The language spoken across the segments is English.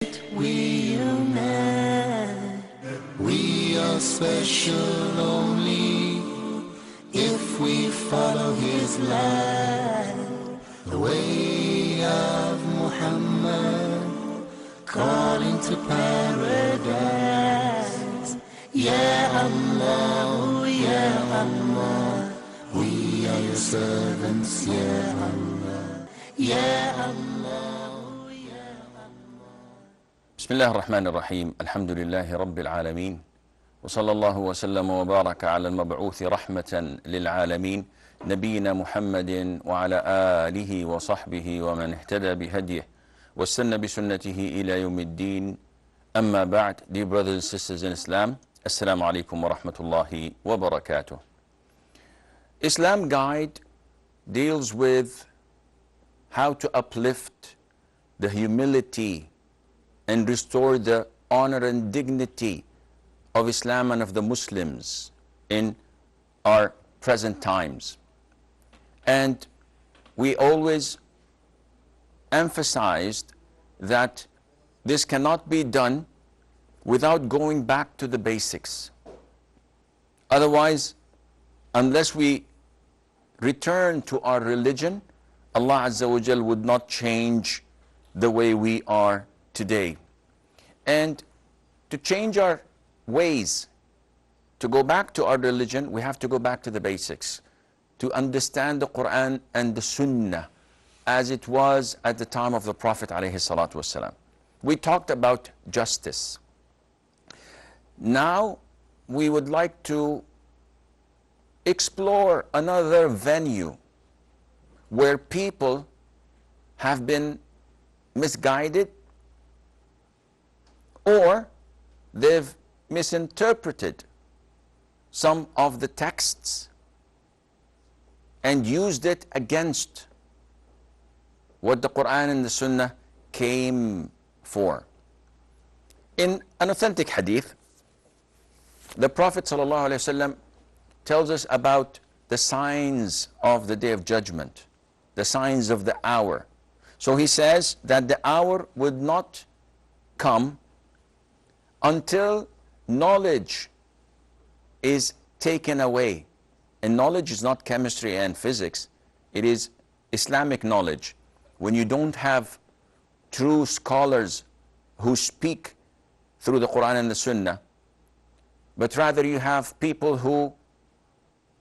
We unite. We are special only if we follow his light. The way of Muhammad, calling to paradise. Ya Allah, Ya Allah, we are your servants, Ya Allah, Ya Allah. بسم الله الرحمن الرحيم. الحمد لله رب العالمين، وصلى الله وسلم وبارك على المبعوث رحمة للعالمين نبينا محمد وعلى آله وصحبه ومن اهتدى بهديه واستنى بسنته إلى يوم الدين. أما بعد, dear brothers and sisters in Islam, Assalamu alaikum wa rahmatullahi wa barakatuh. Islam Guide deals with how to uplift the humility and restore the honor and dignity of Islam and of the Muslims in our present times. And we always emphasized that this cannot be done without going back to the basics. Otherwise, unless we return to our religion, Allah Azza wa Jal would not change the way we are today. And to change our ways, to go back to our religion, we have to go back to the basics, to understand the Quran and the Sunnah as it was at the time of the Prophet ﷺ. We talked about justice. Now we would like to explore another venue where people have been misguided, or they've misinterpreted some of the texts and used it against what the Quran and the Sunnah came for. In an authentic hadith, the Prophet ﷺ tells us about the signs of the Day of Judgment, the signs of the hour. So he says that the hour would not come until knowledge is taken away. And knowledge is not chemistry and physics. It is Islamic knowledge. When you don't have true scholars who speak through the Quran and the Sunnah, but rather you have people who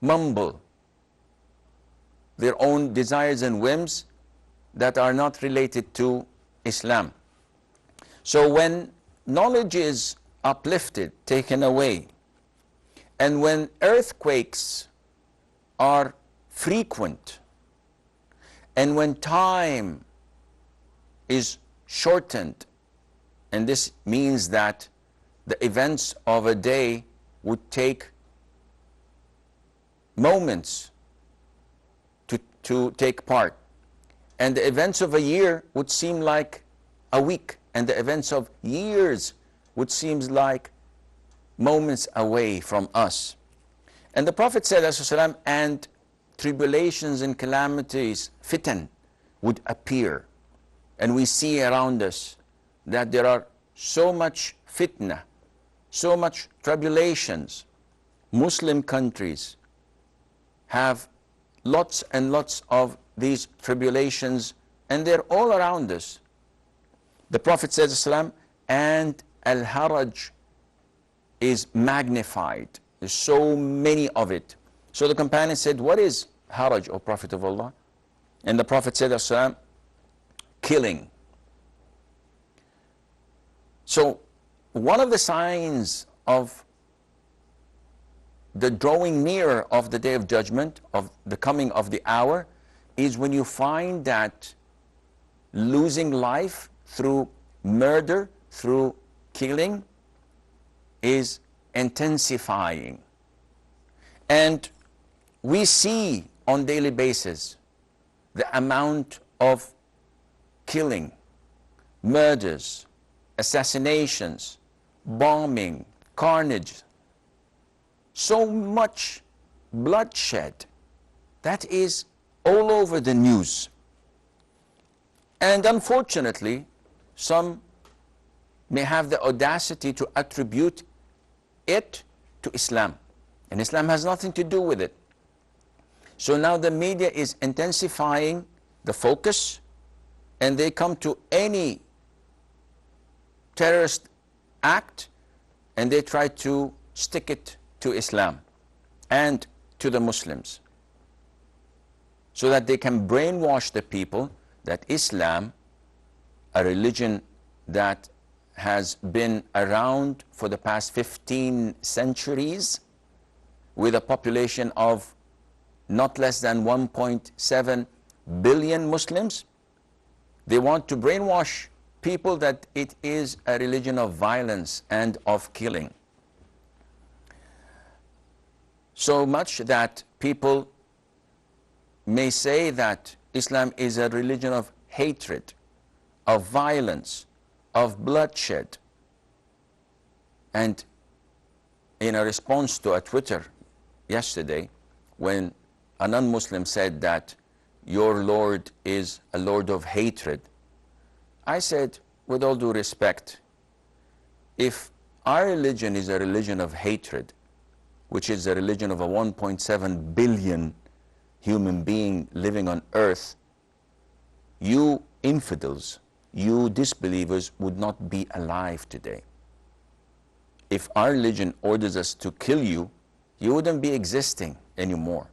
mumble their own desires and whims that are not related to Islam. So when knowledge is uplifted, taken away, and when earthquakes are frequent, and when time is shortened, and this means that the events of a day would take moments to take part, and the events of a year would seem like a week, and the events of years would seem like moments away from us. And the Prophet said, and tribulations and calamities, fitan, would appear. And we see around us that there are so much fitna, so much tribulations. Muslim countries have lots and lots of these tribulations, and they're all around us. The Prophet says, and al-haraj is magnified. There's so many of it. So the companion said, what is haraj, O Prophet of Allah? And the Prophet said, killing. So one of the signs of the drawing near of the Day of Judgment, of the coming of the hour, is when you find that losing life through murder, through killing, is intensifying. And we see on daily basis the amount of killing, murders, assassinations, bombing, carnage, so much bloodshed that is all over the news. And unfortunately, some may have the audacity to attribute it to Islam. And Islam has nothing to do with it. So now the media is intensifying the focus, and they come to any terrorist act and they try to stick it to Islam and to the Muslims, so that they can brainwash the people that Islam, a religion that has been around for the past 15 centuries with a population of not less than 1.7 billion Muslims, they want to brainwash people that it is a religion of violence and of killing. So much that people may say that Islam is a religion of hatred, of violence, of bloodshed. And in a response to a Twitter yesterday, when a non-Muslim said that your Lord is a Lord of hatred, I said, with all due respect, if our religion is a religion of hatred, which is a religion of a 1.7 billion human being living on earth, you infidels, you disbelievers would not be alive today. If our religion orders us to kill you, you wouldn't be existing anymore.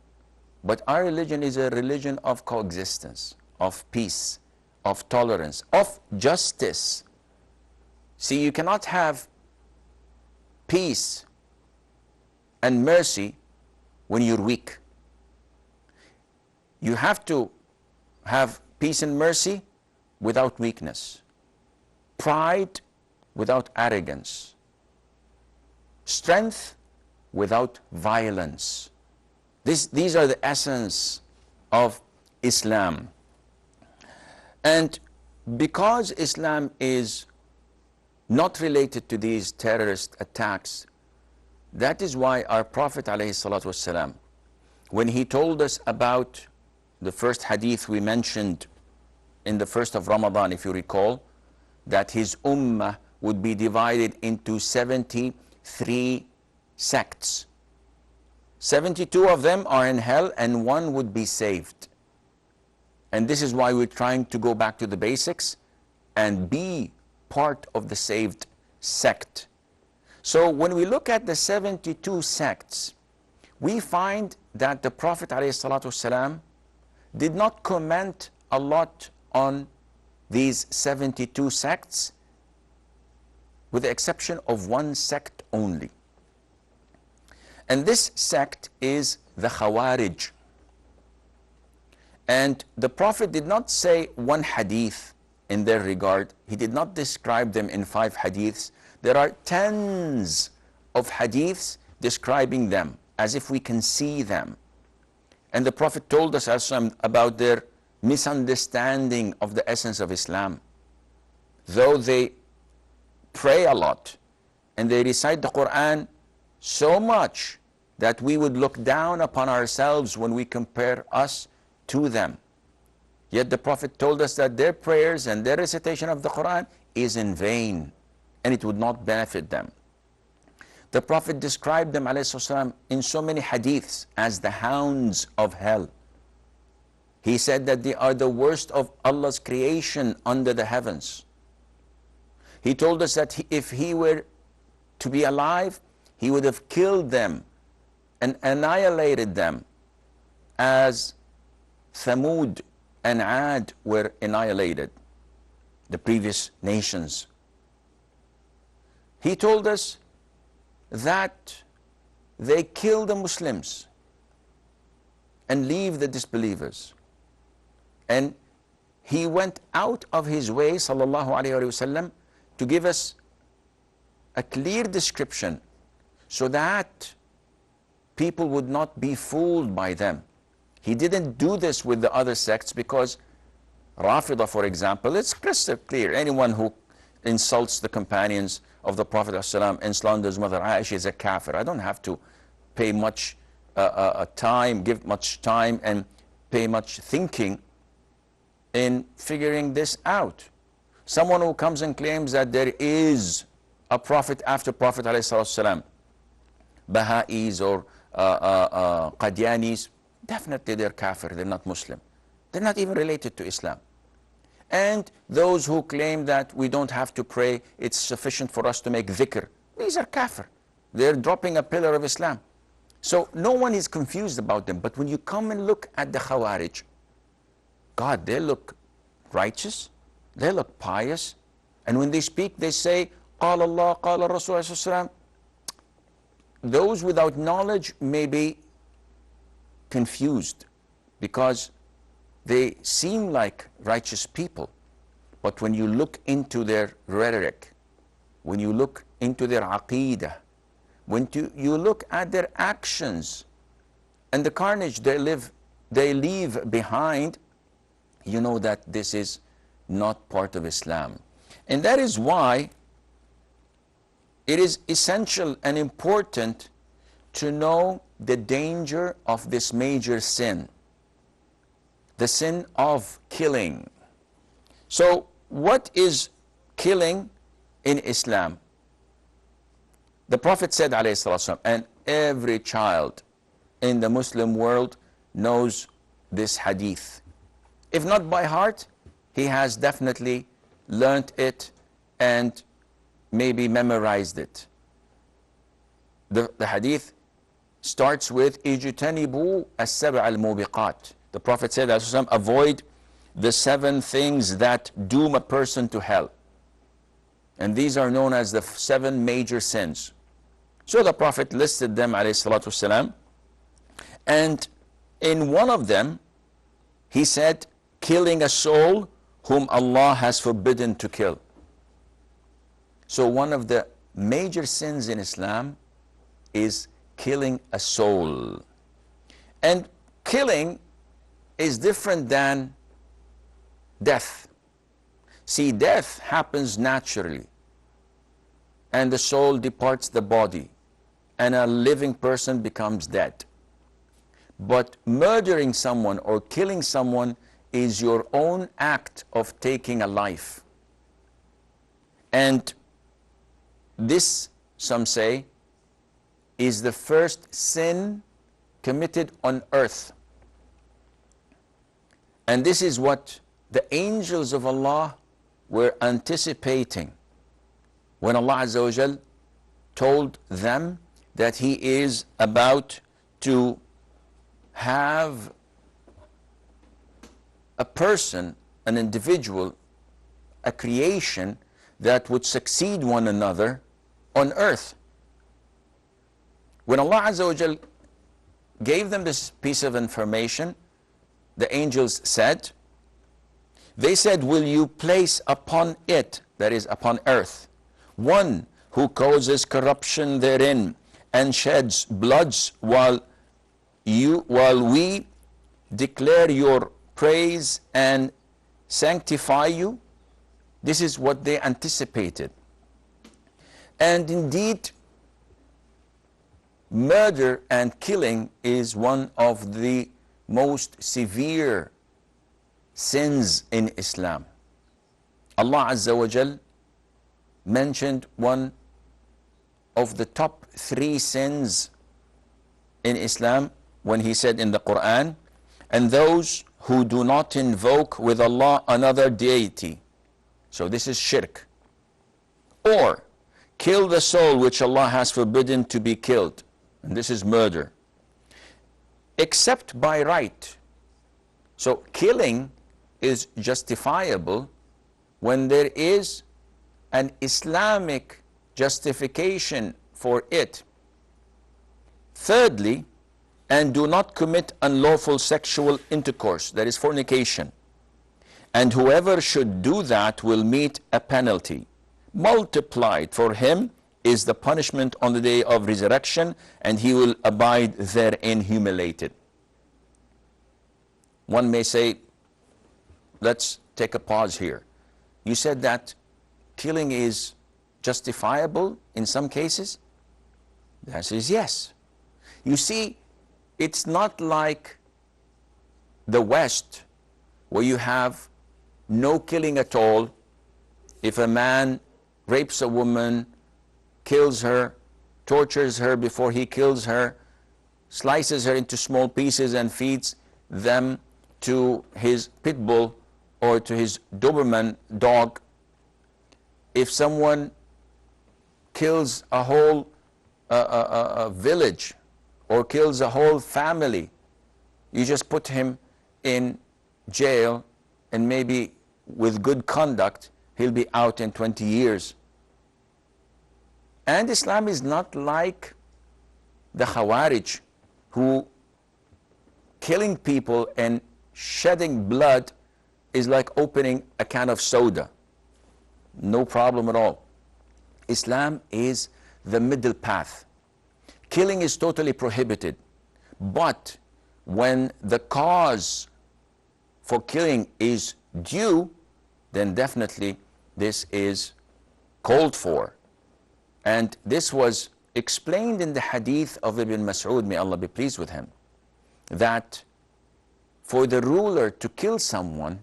But our religion is a religion of coexistence, of peace, of tolerance, of justice. See, you cannot have peace and mercy when you're weak. You have to have peace and mercy without weakness, pride without arrogance, strength without violence. These are the essence of Islam. And because Islam is not related to these terrorist attacks, that is why our Prophet ﷺ, when he told us about the first hadith we mentioned in the first of Ramadan, if you recall, that his ummah would be divided into 73 sects. 72 of them are in hell and one would be saved. And this is why we're trying to go back to the basics and be part of the saved sect. So when we look at the 72 sects, we find that the Prophet ﷺ did not comment a lot on these 72 sects, with the exception of one sect only. And this sect is the Khawarij. And the Prophet did not say one hadith in their regard. He did not describe them in 5 hadiths. There are tens of hadiths describing them as if we can see them. And the Prophet told us about their misunderstanding of the essence of Islam. Though they pray a lot and they recite the Quran so much that we would look down upon ourselves when we compare us to them, yet the Prophet told us that their prayers and their recitation of the Quran is in vain and it would not benefit them. The Prophet described them ﷺ in so many hadiths as the hounds of hell. He said that they are the worst of Allah's creation under the heavens. He told us that if he were to be alive, he would have killed them and annihilated them as Thamud and Ad were annihilated, the previous nations. He told us that they kill the Muslims and leave the disbelievers. And he went out of his way, sallallahu alaihi wasallam, to give us a clear description so that people would not be fooled by them. He didn't do this with the other sects because Rafidah, for example, it's crystal clear. Anyone who insults the companions of the Prophet ﷺ and slanders Mother Aisha is a kafir. I don't have to pay much time, give much time and pay much thinking in figuring this out. Someone who comes and claims that there is a prophet after Prophet ﷺ, Baha'is or Qadianis, definitely they're kafir, they're not Muslim. They're not even related to Islam. And those who claim that we don't have to pray, it's sufficient for us to make dhikr, these are kafir. They're dropping a pillar of Islam. So no one is confused about them. But when you come and look at the Khawarij, God, they look righteous, they look pious, and when they speak, they say, قال Allah, قال Rasulullah. Those without knowledge may be confused because they seem like righteous people. But when you look into their rhetoric, when you look into their aqeedah, when you look at their actions and the carnage they leave behind, you know that this is not part of Islam. And that is why it is essential and important to know the danger of this major sin, the sin of killing. So what is killing in Islam? The Prophet said, alayhi salatu wasalam, and every child in the Muslim world knows this hadith. If not by heart, he has definitely learnt it and maybe memorized it. The hadith starts with اجتنبوا السبع الموبقات. The Prophet said, avoid the 7 things that doom a person to hell. And these are known as the 7 major sins. So the Prophet listed them, alayhi salatu wasalam, and in one of them, he said, killing a soul whom Allah has forbidden to kill. So one of the major sins in Islam is killing a soul. And killing is different than death. See, death happens naturally, and the soul departs the body, and a living person becomes dead. But murdering someone or killing someone is your own act of taking a life. And this, some say, is the first sin committed on earth. And this is what the angels of Allah were anticipating when Allah Azza wa Jal told them that He is about to have a person, an individual, a creation that would succeed one another on earth. When Allah Azza wa Jal gave them this piece of information, the angels said, they said, will you place upon it, that is upon earth, one who causes corruption therein and sheds bloods while we declare your praise and sanctify you? This is what they anticipated. And indeed, murder and killing is one of the most severe sins in Islam. Allah Azza wa Jal mentioned one of the top 3 sins in Islam when He said in the Quran, and those who do not invoke with Allah another deity. So this is shirk. Or kill the soul which Allah has forbidden to be killed. And this is murder. Except by right. So killing is justifiable when there is an Islamic justification for it. Thirdly, and do not commit unlawful sexual intercourse, that is fornication. And whoever should do that will meet a penalty. Multiplied for him is the punishment on the day of resurrection, and he will abide therein humiliated. One may say, let's take a pause here. You said that killing is justifiable in some cases? The answer is yes. You see, it's not like the West, where you have no killing at all, If a man rapes a woman, kills her, tortures her before he kills her, slices her into small pieces and feeds them to his pit bull or to his Doberman dog, if someone kills a whole village or kills a whole family, you just put him in jail, and maybe with good conduct he'll be out in 20 years. And Islam is not like the Khawarij, who killing people and shedding blood is like opening a can of soda. No problem at all. Islam is the middle path. Killing is totally prohibited, but when the cause for killing is due, then definitely this is called for. And this was explained in the hadith of Ibn Mas'ud, may Allah be pleased with him, that for the ruler to kill someone,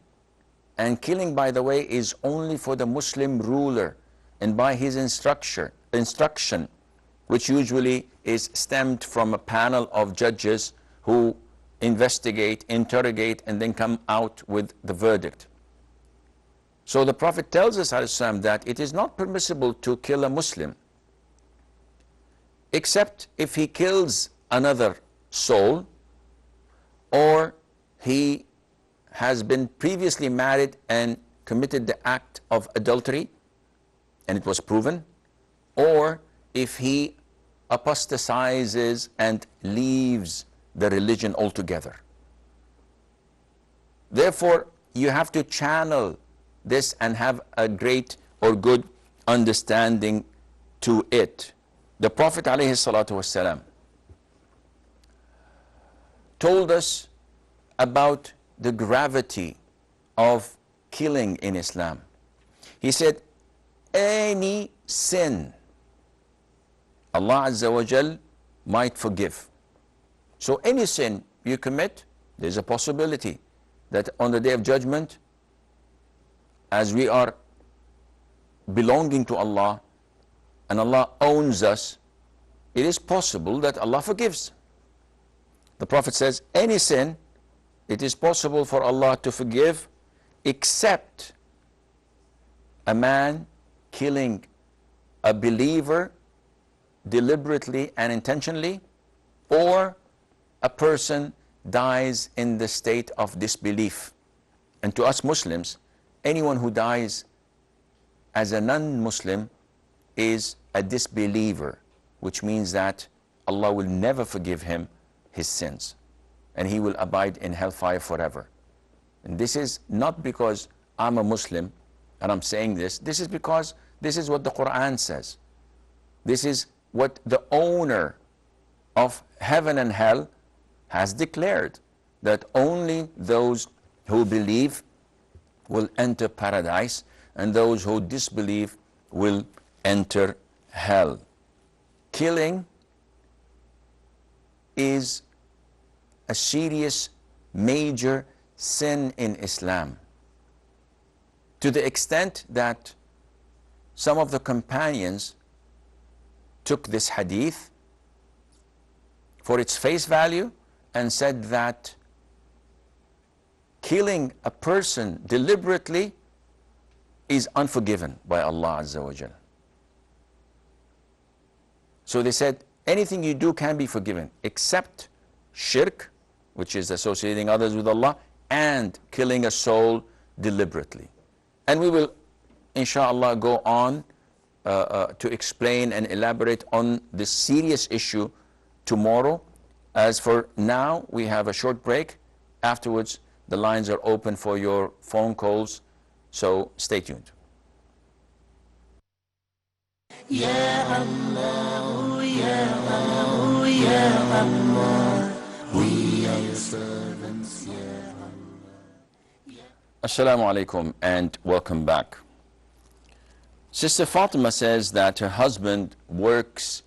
and killing, by the way, is only for the Muslim ruler and by his instruction, which usually is stemmed from a panel of judges who investigate, interrogate, and then come out with the verdict. So the Prophet tells us ﷺ, that it is not permissible to kill a Muslim except if he kills another soul, or he has been previously married and committed the act of adultery and it was proven, or if he apostatizes and leaves the religion altogether. Therefore, you have to channel this and have a great or good understanding to it. The Prophet ﷺ told us about the gravity of killing in Islam. He said, any sin Allah Azza wa Jal might forgive. So any sin you commit, there's a possibility that on the Day of Judgment, as we are belonging to Allah and Allah owns us, it is possible that Allah forgives. The Prophet says, any sin, it is possible for Allah to forgive, except a man killing a believer deliberately and intentionally, or a person dies in the state of disbelief. And to us Muslims, anyone who dies as a non-Muslim is a disbeliever, which means that Allah will never forgive him his sins, and he will abide in hellfire forever. And this is not because I'm a Muslim and I'm saying this. This is because this is what the Quran says. This is what the owner of heaven and hell has declared, that only those who believe will enter paradise, and those who disbelieve will enter hell. Killing is a serious, major sin in Islam, to the extent that some of the companions took this hadith for its face value and said that killing a person deliberately is unforgiven by Allah Azza wa Jal. So they said anything you do can be forgiven except shirk, which is associating others with Allah, and killing a soul deliberately. And we will inshallah go on to explain and elaborate on this serious issue tomorrow. As for now, we have a short break. Afterwards, the lines are open for your phone calls, so stay tuned. Ya Allah, Ya Allah, Ya Allah, we are your servants, Ya Allah. Assalamu alaikum and welcome back. Sister Fatima says that her husband works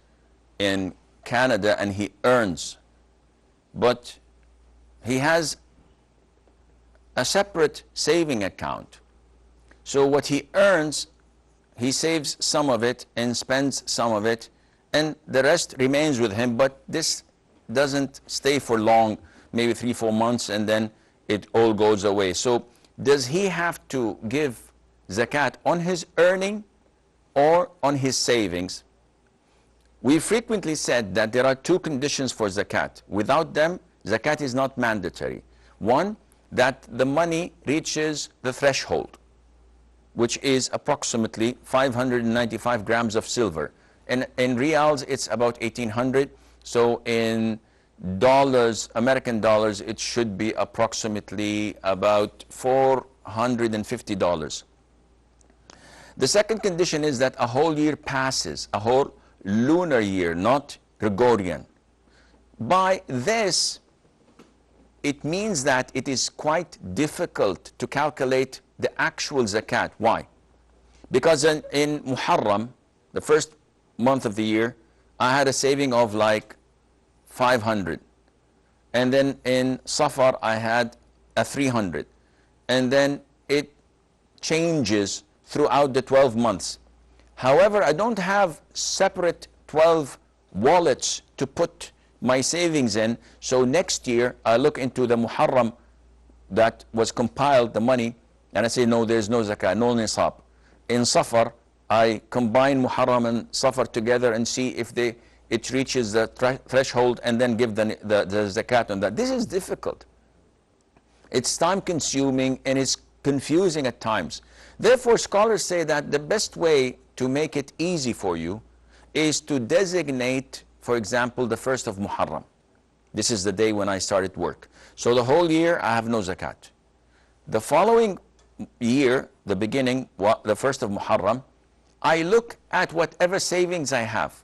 in Canada and he earns, but he has a separate saving account. So what he earns he saves some of it and spends some of it, and the rest remains with him, but this doesn't stay for long, maybe 3-4 months, and then it all goes away. So does he have to give zakat on his earning or on his savings? We frequently said that there are two conditions for zakat. Without them, zakat is not mandatory. One, that the money reaches the threshold, which is approximately 595 grams of silver. And in reals, it's about 1800. So in dollars, American dollars, it should be approximately about $450. The second condition is that a whole year passes, a whole lunar year, not Gregorian. By this, it means that it is quite difficult to calculate the actual zakat. Why? Because in Muharram, the first month of the year, I had a saving of like 500. And then in Safar, I had a 300. And then it changes throughout the 12 months. However, I don't have separate 12 wallets to put my savings in. So next year, I look into the Muharram that was compiled, the money, and I say, no, there's no zakah, no nisab. In Safar, I combine Muharram and Safar together and see if it reaches the threshold, and then give the zakat on that. This is difficult. It's time consuming and it's confusing at times. Therefore, scholars say that the best way to make it easy for you is to designate, for example, the 1st of Muharram. This is the day when I started work. So the whole year I have no zakat. The following year, the beginning, the 1st of Muharram, I look at whatever savings I have,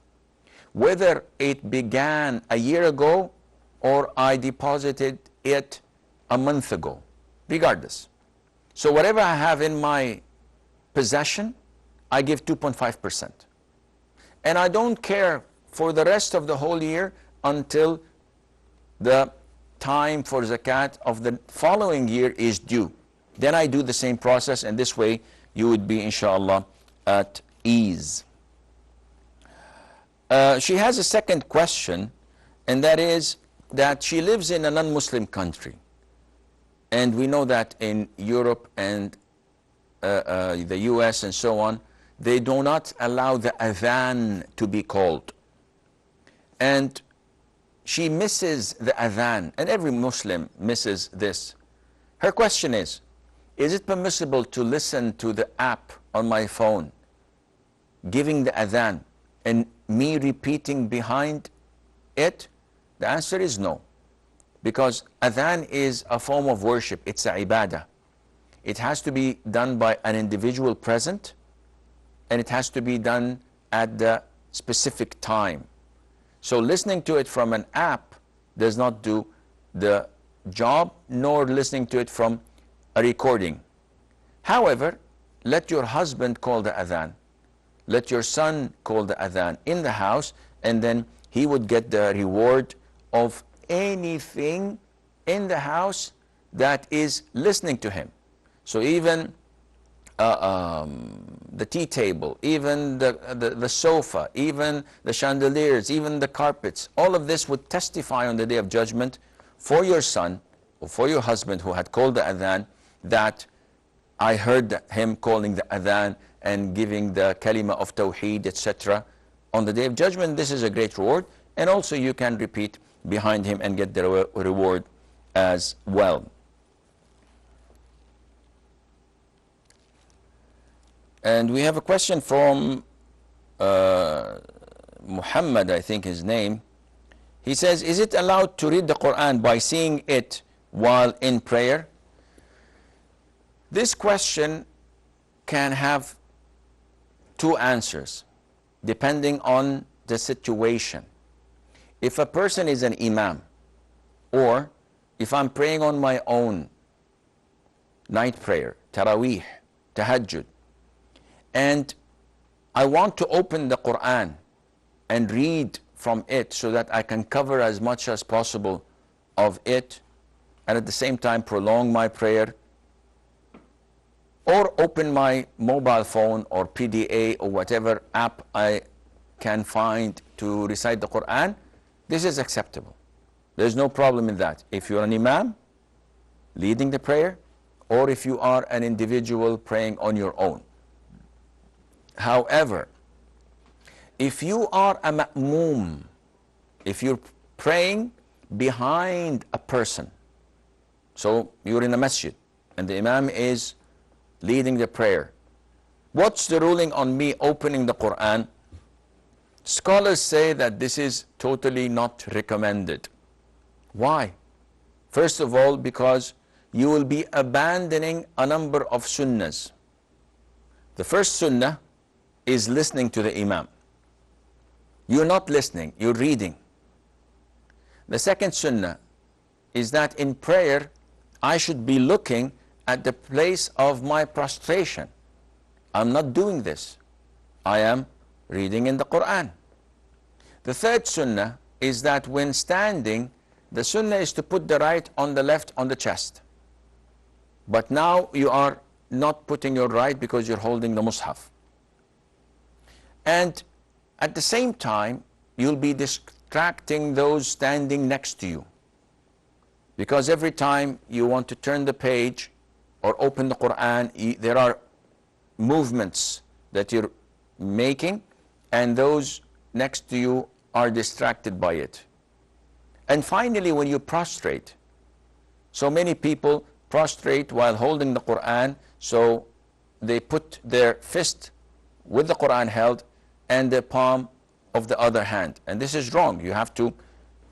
whether it began a year ago or I deposited it a month ago, regardless. So whatever I have in my possession, I give 2.5%. And I don't care for the rest of the whole year until the time for zakat of the following year is due. Then I do the same process, and this way you would be, inshallah, at ease. She has a second question, and that is that she lives in a non-Muslim country. And we know that in Europe and the US and so on, they do not allow the adhan to be called. And she misses the adhan, and every Muslim misses this. Her question is it permissible to listen to the app on my phone giving the adhan and me repeating behind it? The answer is no. Because adhan is a form of worship, it's a ibadah. It has to be done by an individual present, and it has to be done at the specific time. So listening to it from an app does not do the job, nor listening to it from a recording. However, let your husband call the adhan. Let your son call the adhan in the house, and then he would get the reward of anything in the house that is listening to him. So even the tea table, even the sofa, even the chandeliers, even the carpets, all of this would testify on the Day of Judgment for your son or for your husband who had called the adhan, that I heard him calling the adhan and giving the kalima of tawheed, etc. On the Day of Judgment, this is a great reward, and also you can repeat behind him and get the reward as well. And we have a question from Muhammad, I think his name. He says, is it allowed to read the Quran by seeing it while in prayer? This question can have two answers depending on the situation. If a person is an imam, or if I'm praying on my own night prayer, taraweeh, tahajjud, and I want to open the Quran and read from it so that I can cover as much as possible of it, and at the same time prolong my prayer, or open my mobile phone or PDA or whatever app I can find to recite the Quran, this is acceptable. There's no problem in that. If you're an imam leading the prayer, or if you are an individual praying on your own. However, if you are a ma'moom, if you're praying behind a person, so you're in a masjid and the imam is leading the prayer, what's the ruling on me opening the Quran? Scholars say that this is totally not recommended. Why? First of all, because you will be abandoning a number of sunnahs. The first sunnah is listening to the imam. You're not listening, you're reading. The second sunnah is that in prayer, I should be looking at the place of my prostration. I'm not doing this. I am reading in the Quran. The third sunnah is that when standing, the sunnah is to put the right on the left on the chest. But now you are not putting your right because you're holding the mushaf. And at the same time, you'll be distracting those standing next to you. Because every time you want to turn the page or open the Quran, there are movements that you're making, and those next to you are distracted by it. And finally, when you prostrate, so many people prostrate while holding the Quran, so they put their fist with the Quran held and the palm of the other hand. And this is wrong. You have to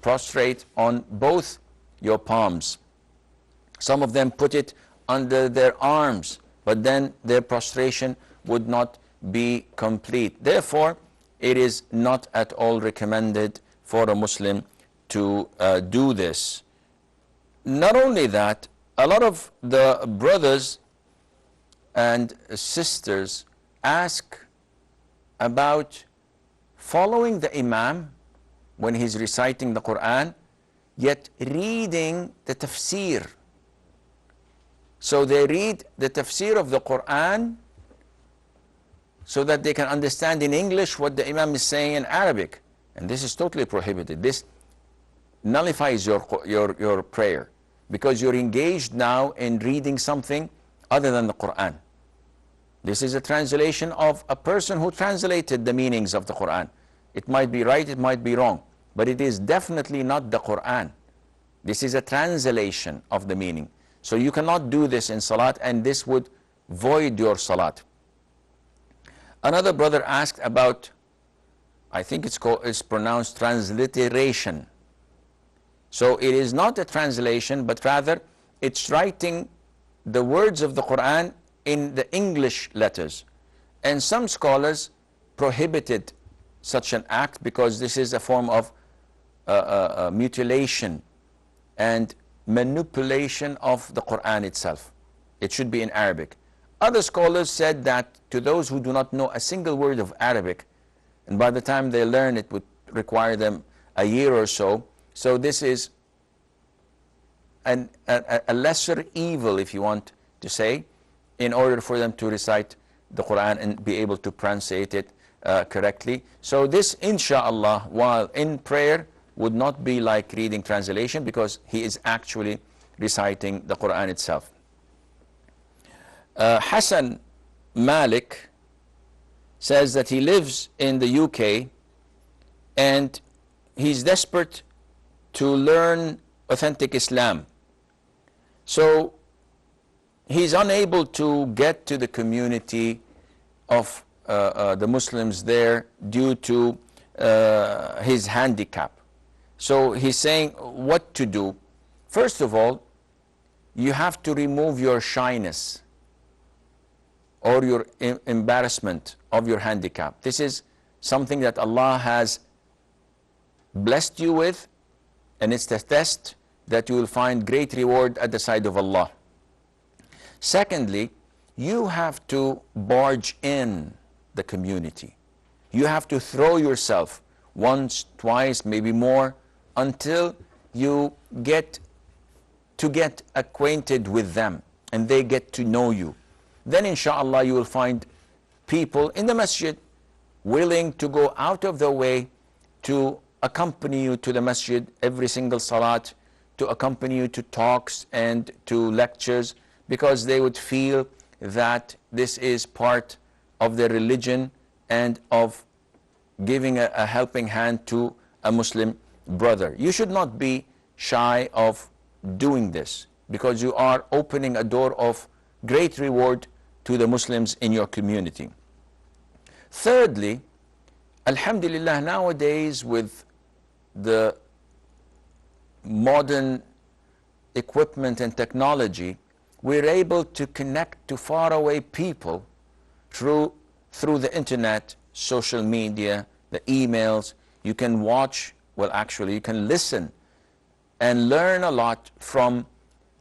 prostrate on both your palms. Some of them put it under their arms, but then their prostration would not be complete. Therefore, it is not at all recommended for a Muslim to do this. Not only that, a lot of the brothers and sisters ask about following the imam when he's reciting the Quran, yet reading the tafsir. So they read the tafsir of the Quran so that they can understand in English what the imam is saying in Arabic. And this is totally prohibited. This nullifies your prayer, because you're engaged now in reading something other than the Quran. This is a translation of a person who translated the meanings of the Quran. It might be right, it might be wrong, but it is definitely not the Quran. This is a translation of the meaning. So you cannot do this in Salat, and this would void your Salat. Another brother asked about, I think it's pronounced transliteration. So it is not a translation, but rather it's writing the words of the Quran in the English letters. And some scholars prohibited such an act because this is a form of mutilation and manipulation of the Quran itself. It should be in Arabic. Other scholars said that to those who do not know a single word of Arabic, and by the time they learn it would require them a year or so, so this is a lesser evil, if you want to say, in order for them to recite the Quran and be able to pronunciate it correctly. So this, inshallah, while in prayer, would not be like reading translation, because he is actually reciting the Quran itself. Hassan Malik says that he lives in the UK and he's desperate to learn authentic Islam. So he's unable to get to the community of the Muslims there due to his handicap. So he's saying what to do. First of all, you have to remove your shyness or your embarrassment of your handicap. This is something that Allah has blessed you with, and it's the test that you will find great reward at the side of Allah. Secondly, you have to barge in the community. You have to throw yourself once, twice, maybe more, until you get acquainted with them and they get to know you. then inshallah you will find people in the masjid willing to go out of their way to accompany you to the masjid every single salat, to accompany you to talks and to lectures, because they would feel that this is part of their religion and of giving a helping hand to a Muslim brother. You should not be shy of doing this, because you are opening a door of great reward to the Muslims in your community. Thirdly, alhamdulillah, nowadays with the modern equipment and technology, we're able to connect to faraway people through the internet, social media, the emails. You can watch, well actually you can listen and learn a lot from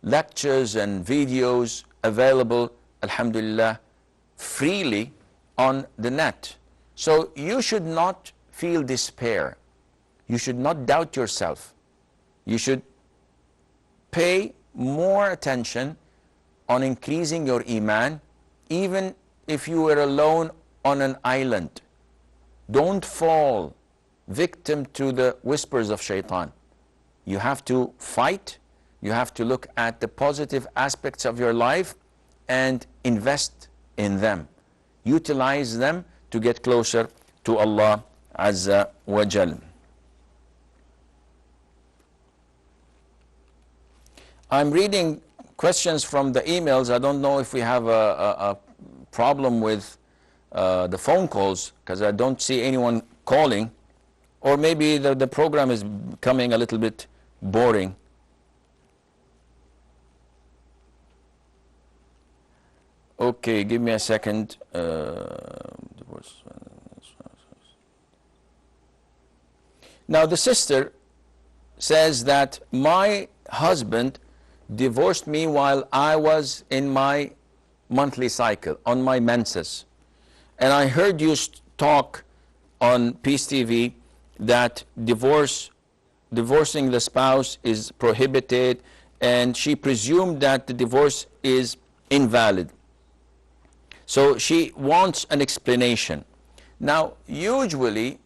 lectures and videos available, alhamdulillah, freely on the net. So you should not feel despair. You should not doubt yourself. You should pay more attention on increasing your iman, even if you were alone on an island. Don't fall victim to the whispers of shaitan. You have to fight. You have to look at the positive aspects of your life and invest in them. Utilize them to get closer to Allah Azza wa Jal. I'm reading questions from the emails. I don't know if we have a problem with the phone calls, because I don't see anyone calling, or maybe the program is becoming a little bit boring. Okay, give me a second. Now the sister says that my husband divorced me while I was in my monthly cycle, on my menses. And I heard you talk on Peace TV that divorcing the spouse is prohibited, and she presumed that the divorce is invalid. So she wants an explanation. Now, usually,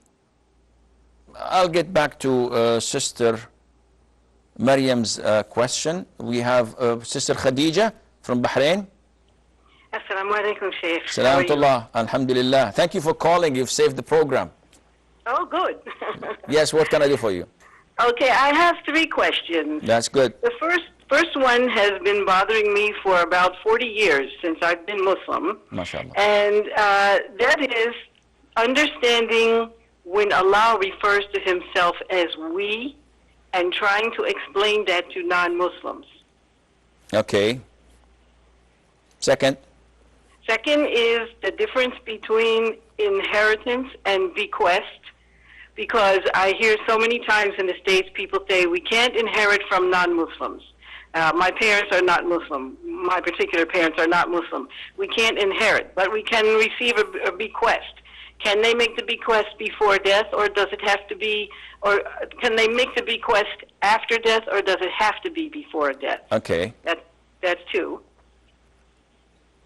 I'll get back to Sister Maryam's question. We have Sister Khadija from Bahrain. Assalamu alaikum, Sheikh. Salamatullah. Alhamdulillah. Thank you for calling. You've saved the program. Oh, good. Yes, what can I do for you? Okay, I have 3 questions. That's good. The first one has been bothering me for about 40 years, since I've been Muslim. MashaAllah. And that is understanding when Allah refers to himself as we, and trying to explain that to non-Muslims. Okay. Second is the difference between inheritance and bequest, because I hear so many times in the States people say we can't inherit from non-Muslims. My parents are not Muslim. My particular parents are not Muslim. We can't inherit, but we can receive a bequest. Can they make the bequest before death, or does it have to be, or can they make the bequest after death, or does it have to be before death? Okay. That's 2.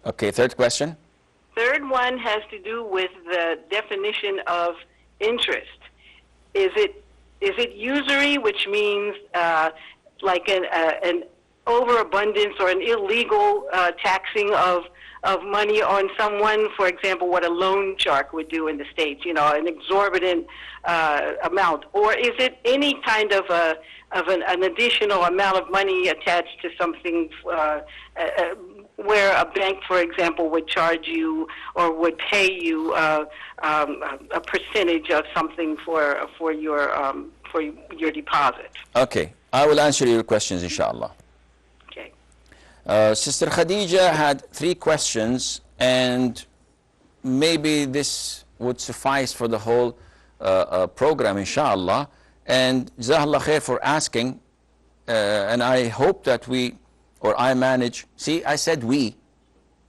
Okay, third question. Third one has to do with the definition of interest. Is it usury, which means like an overabundance or an illegal taxing of money on someone? For example, what a loan shark would do in the States, an exorbitant amount. Or is it any kind of an additional amount of money attached to something where a bank, for example, would charge you or would pay you a percentage of something for your deposit? Okay, I will answer your questions, inshallah. Okay. Sister Khadija had 3 questions, and maybe this would suffice for the whole program, inshallah. And Jazakallah khair for asking, and I hope that I manage. See, I said we,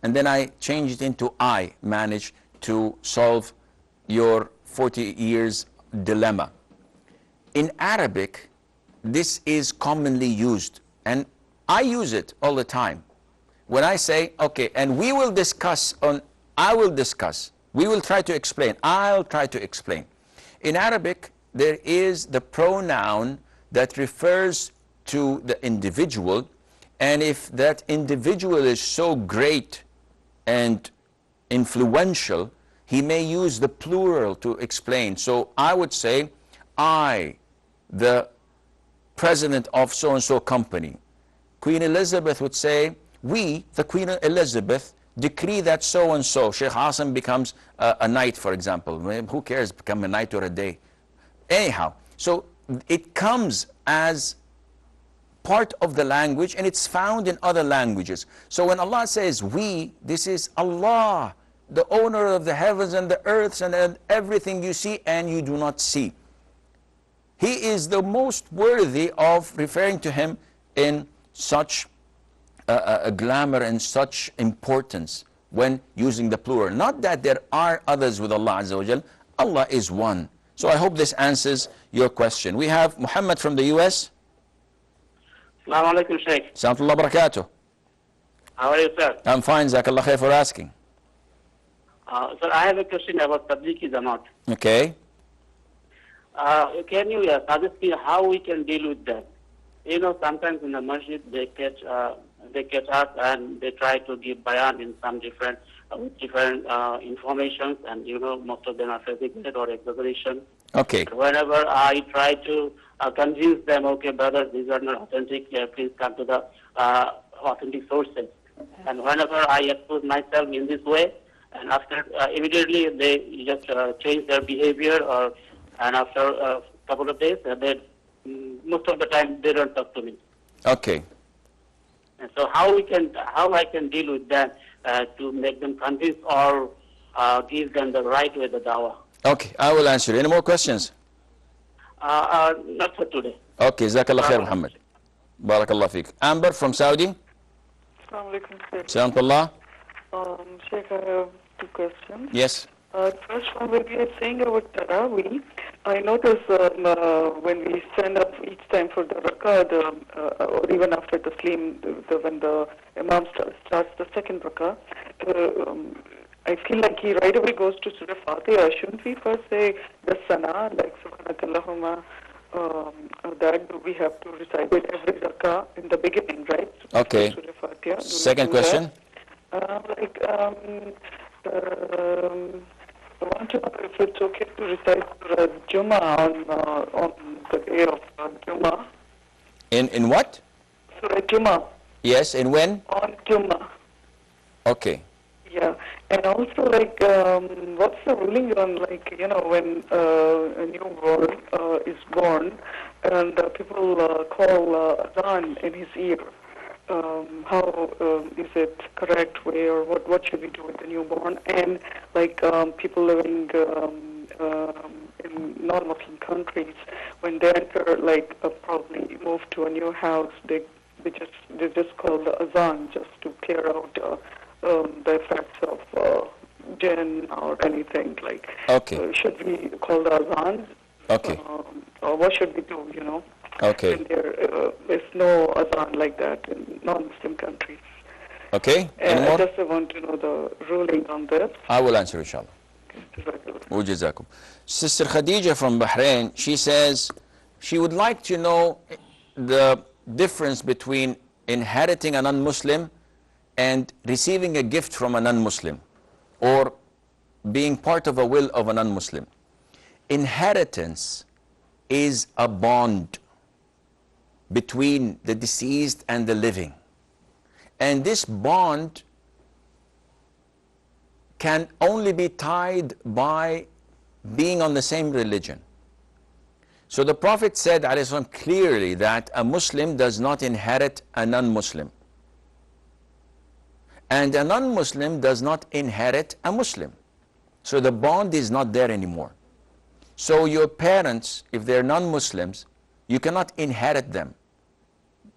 and then I changed it into I manage to solve your 40 years dilemma. In Arabic, this is commonly used, and I use it all the time. when I say, okay, and we will discuss on, we will try to explain, I'll try to explain. In Arabic, there is the pronoun that refers to the individual, and if that individual is so great and influential, he may use the plural to explain. So I would say, I, the president of so-and-so company. Queen Elizabeth would say, we, the Queen Elizabeth, decree that so-and-so, Sheikh Hassan becomes a knight, for example. Who cares, become a knight or a day? Anyhow, so it comes as part of the language, and it's found in other languages. So when Allah says we, this is Allah, the owner of the heavens and the earths and everything you see and you do not see. He is the most worthy of referring to him in such a glamour and such importance when using the plural. Not that there are others with Allah Azza wa Jal. Allah is one. So I hope this answers your question. We have Muhammad from the US. Assalamu alaikum, Sheikh. Assalamu alaikum barakatuh. How are you, sir? I'm fine, Jazakallah khair for asking. Sir, I have a question about Tablighi Jamaat. Okay. Can you suggest me how we can deal with that? You know, sometimes in the masjid they catch us and they try to give bayan in some different informations, and you know most of them are fabricated or exaggeration. Okay. Whenever I try to convince them, okay, brothers, these are not authentic. Please come to the authentic sources. And whenever I expose myself in this way, and after immediately they just change their behavior, and after a couple of days, they most of the time they don't talk to me. Okay. And so how I can deal with that to make them convinced or give them the right way, the dawah? Okay, I will answer. Any more questions? Not for today. Okay, Jazakallah khair, Muhammad. Barakallah fiqh. Amber from Saudi. Assalamu alaikum, Sheikh. Assalamualaikum. Sheikh, I have two questions. Yes. First one, when we are saying about Tarawih, I notice when we stand up each time for the rakah, or even after the Taslim, when the Imam starts the second rakah, I feel like he right away goes to Surah Fatiha. Shouldn't we first say the Sana, like Subhanakallahumma, that we have to recite it every rakah in the beginning, right? Okay. Surah Fatiha. Second question. I want to know if it's okay to recite Surah Jummah on the day of Jummah. In what? Surah Jummah. Yes, in when? On Jummah. Okay. Yeah, and also what's the ruling on when a newborn is born and people call Azan in his ear? How is it correct way, or what should we do with the newborn? And people living in non-Muslim countries, when they enter, probably move to a new house, they just call the Azan just to clear out the effects of jinn or anything. Okay. Should we call the Azan? Okay. Or what should we do, you know? Okay. And there's no Azan like that in non-Muslim countries. Okay. Any And more? I just want to know the ruling on this. I will answer, inshallah. Ujazakum. Sister Khadija from Bahrain, she says she would like to know the difference between inheriting a non-Muslim and receiving a gift from a non-Muslim, or being part of a will of a non-Muslim. Inheritance is a bond between the deceased and the living. And this bond can only be tied by being on the same religion. So the Prophet said, ﷺ, clearly that a Muslim does not inherit a non-Muslim. And a non-Muslim does not inherit a Muslim. So the bond is not there anymore. So your parents, if they're non-Muslims, you cannot inherit them.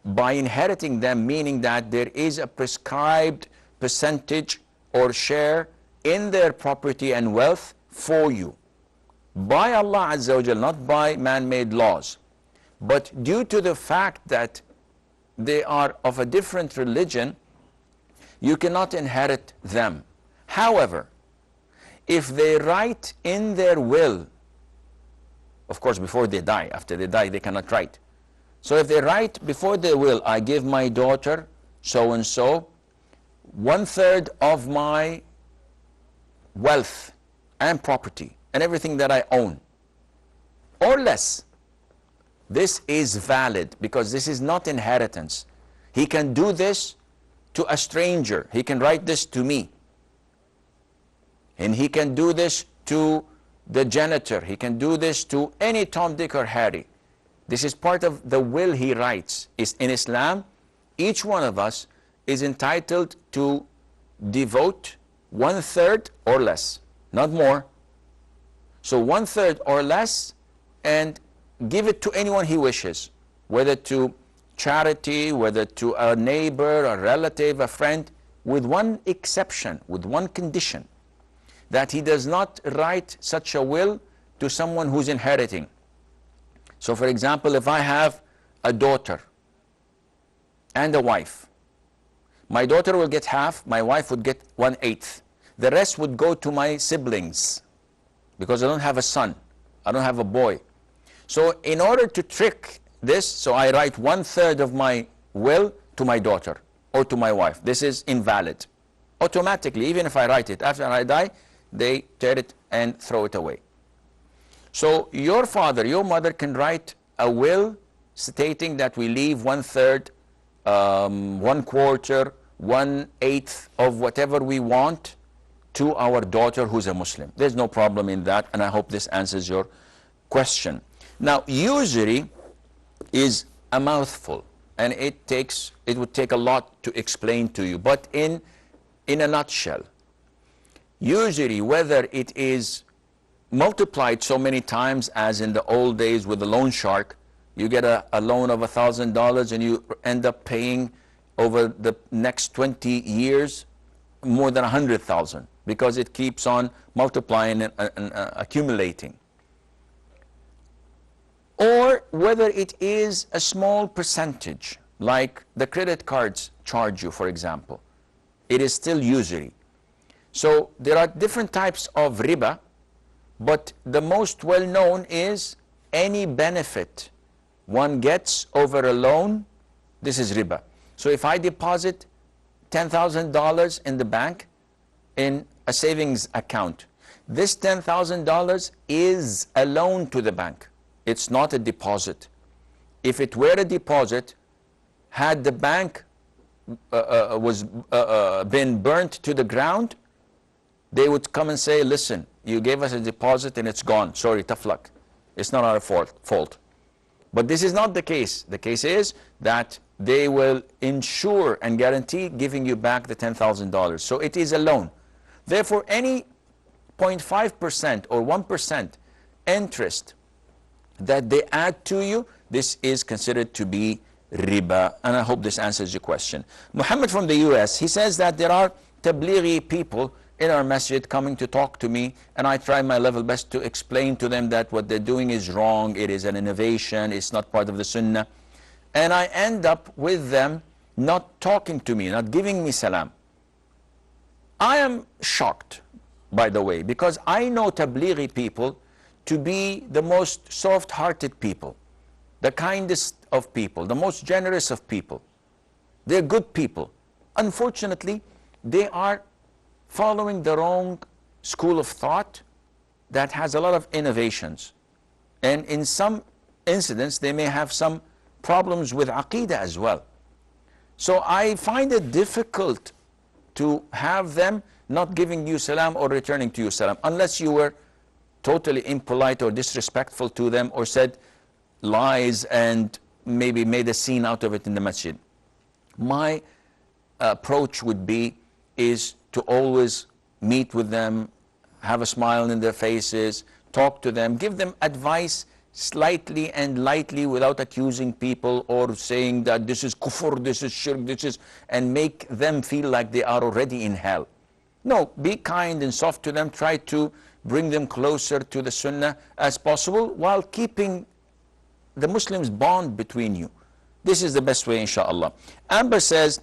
By inheriting them, meaning that there is a prescribed percentage or share in their property and wealth for you. By Allah Azza wa Jal, not by man-made laws. But due to the fact that they are of a different religion, You cannot inherit them. However, if they write in their will, of course before they die, after they die they cannot write. So if they write before their will, I give my daughter so and so 1/3 of my wealth and property and everything that I own, or less, this is valid because this is not inheritance. He can do this to a stranger. He can write this to me. And he can do this to the janitor. He can do this to any Tom, Dick, or Harry. This is part of the will he writes. Is in Islam, each one of us is entitled to devote 1/3 or less, not more. So 1/3 or less, and give it to anyone he wishes, whether to charity, whether to a neighbor, a relative, a friend, with one exception, with one condition, that he does not write such a will to someone who's inheriting. So for example, if I have a daughter and a wife, my daughter will get half, my wife would get 1/8. The rest would go to my siblings, because I don't have a son, I don't have a boy. So in order to trick this, so I write 1/3 of my will to my daughter or to my wife. This is invalid. Automatically, even if I write it after I die, they tear it and throw it away. So your father, your mother can write a will stating that we leave 1/3, 1/4, 1/8 of whatever we want to our daughter who's a Muslim. There's no problem in that, and I hope this answers your question. Now, usury is a mouthful, and it would take a lot to explain to you, but in a nutshell, usury, whether it is multiplied so many times as in the old days with the loan shark, you get a loan of $1,000 and you end up paying over the next 20 years more than 100,000, because it keeps on multiplying and accumulating. Or whether it is a small percentage, like the credit cards charge you, for example, it is still usury. So there are different types of riba, but the most well known is any benefit one gets over a loan, this is riba. So if I deposit $10,000 in the bank in a savings account, this $10,000 is a loan to the bank. It's not a deposit. If it were a deposit, had the bank been burnt to the ground, they would come and say, listen, you gave us a deposit and it's gone. Sorry, tough luck. It's not our fault. But this is not the case. The case is that they will ensure and guarantee giving you back the $10,000. So it is a loan. Therefore, any 0.5% or 1% interest that they add to you, this is considered to be riba. And I hope this answers your question. Muhammad from the US, he says that there are tablighi people in our masjid coming to talk to me, and I try my level best to explain to them that what they're doing is wrong, it is an innovation, it's not part of the sunnah. And I end up with them not talking to me, not giving me salam. I am shocked, by the way, because I know tablighi people to be the most soft-hearted people, the kindest of people, the most generous of people. They're good people. Unfortunately, they are following the wrong school of thought that has a lot of innovations. And in some incidents, they may have some problems with aqeedah as well. So I find it difficult to have them not giving you salam or returning to you salam, unless you were totally impolite or disrespectful to them, or said lies and maybe made a scene out of it in the masjid. My approach would be is to always meet with them, have a smile in their faces, talk to them, give them advice slightly and lightly without accusing people or saying that this is kufr, this is shirk, this is, and make them feel like they are already in hell. No, be kind and soft to them, try to bring them closer to the sunnah as possible while keeping the Muslims bond between you. This is the best way, inshallah. Amber says,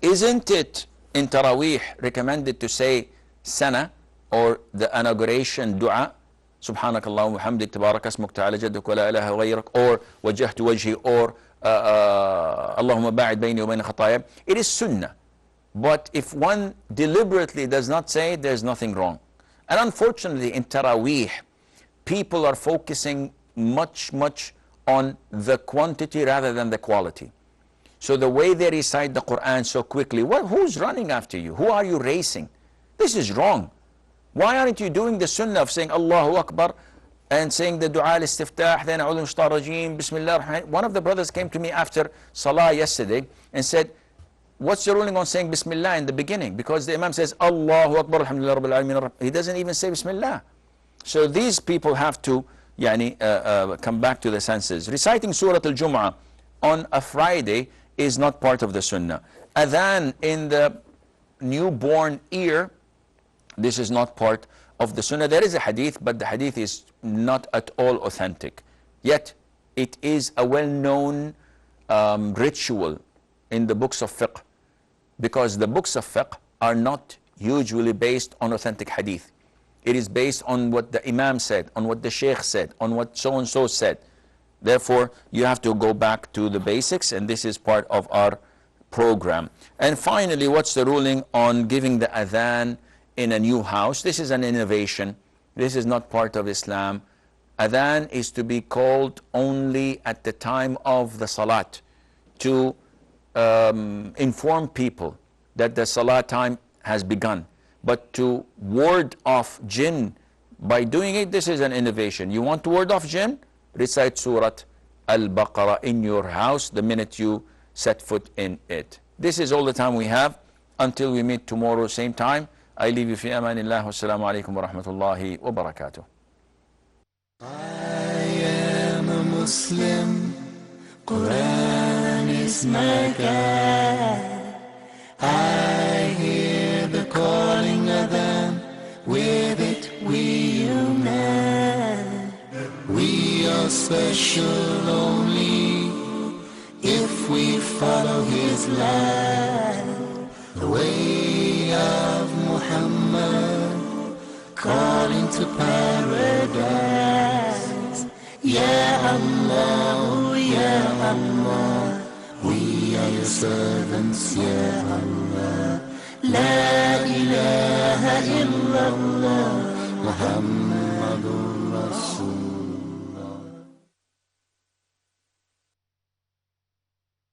Isn't it in Taraweeh recommended to say Sana or the inauguration dua? سبحانك اللهم وبحمدك تبارك اسمك تعالى جدك ولا إله غيرك, or وجهت وجهي, or اللهم باعد بيني وبين خطاياي. It is sunnah. But if one deliberately does not say it, there's nothing wrong. And unfortunately in Taraweeh, people are focusing much on the quantity rather than the quality. So the way they recite the Quran so quickly, who's running after you? Who are you racing? This is wrong. Why aren't you doing the sunnah of saying Allahu Akbar and saying the dua al-istiftah, then a'udhu shaitan rajim, bismillah ar-Rahman? One of the brothers came to me after Salah yesterday and said, what's your ruling on saying bismillah in the beginning? Because the Imam says Allahu Akbar, alhamdulillah rabbil alameen. He doesn't even say bismillah. So these people have to come back to the senses. Reciting Surah Al-Jum'ah on a Friday is not part of the sunnah. Adhan in the newborn ear, this is not part of the sunnah. There is a hadith, but the hadith is not at all authentic. Yet it is a well-known ritual in the books of fiqh, because the books of fiqh are not usually based on authentic hadith. It is based on what the Imam said, on what the Sheikh said, on what so-and-so said. Therefore, you have to go back to the basics, and this is part of our program. And finally, what's the ruling on giving the adhan in a new house? This is an innovation. This is not part of Islam. Adhan is to be called only at the time of the salat to inform people that the salat time has begun. But to ward off jinn by doing it, this is an innovation. You want to ward off jinn? Recite Surah Al-Baqarah in your house the minute you set foot in it. This is all the time we have. Until we meet tomorrow, same time, I leave you fi amanillah. Wassalamu alaikum wa rahmatullahi wa barakatuh. I am a Muslim, Quran is my guide. I hear the calling adhan, with it we unite. We are special only if we follow his light. The way of Muhammad, calling to paradise. Ya Allah, Ya Allah, we are your servants, Ya Allah. La ilaha illallah, Muhammadur Rasul.